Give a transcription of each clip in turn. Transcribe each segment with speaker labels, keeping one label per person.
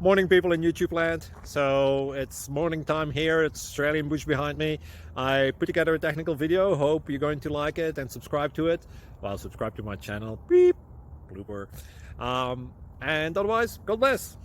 Speaker 1: Morning, people in YouTube land. So it's morning time here. It's Australian bush behind me. I put together a technical video. Hope you're going to like it and subscribe to it. Well, subscribe to my channel. Beep. Blooper. And otherwise, God bless.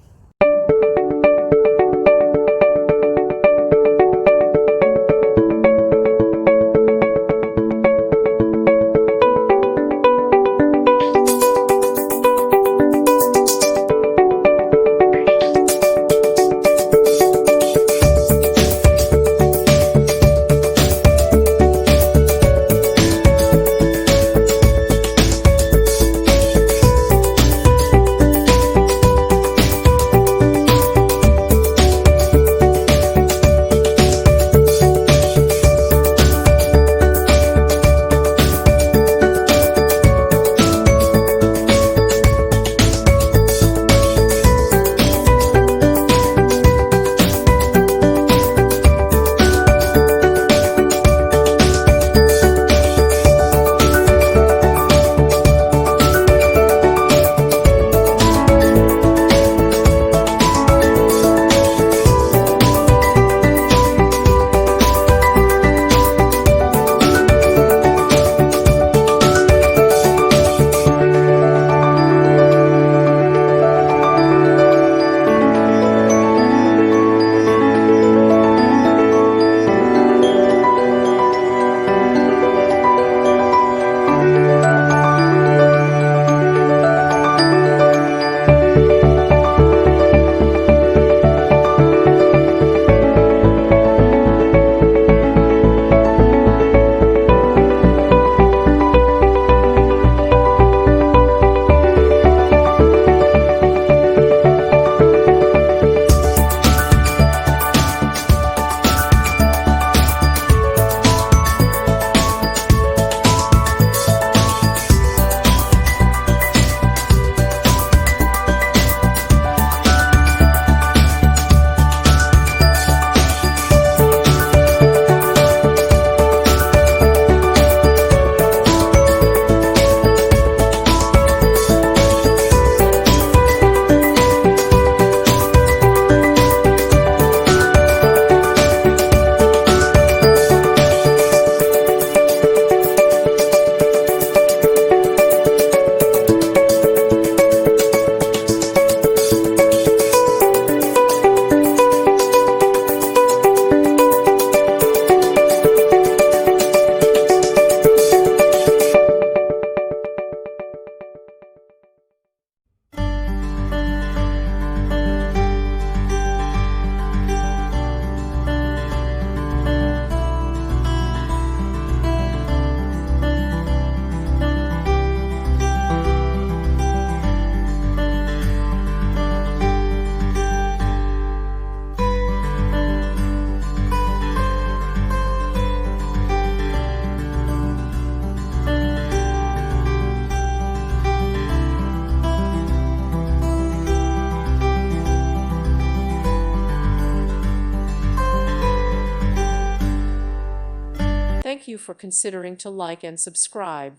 Speaker 2: Thank you for considering to like and subscribe.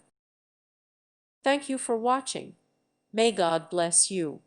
Speaker 2: Thank you for watching. May God bless you.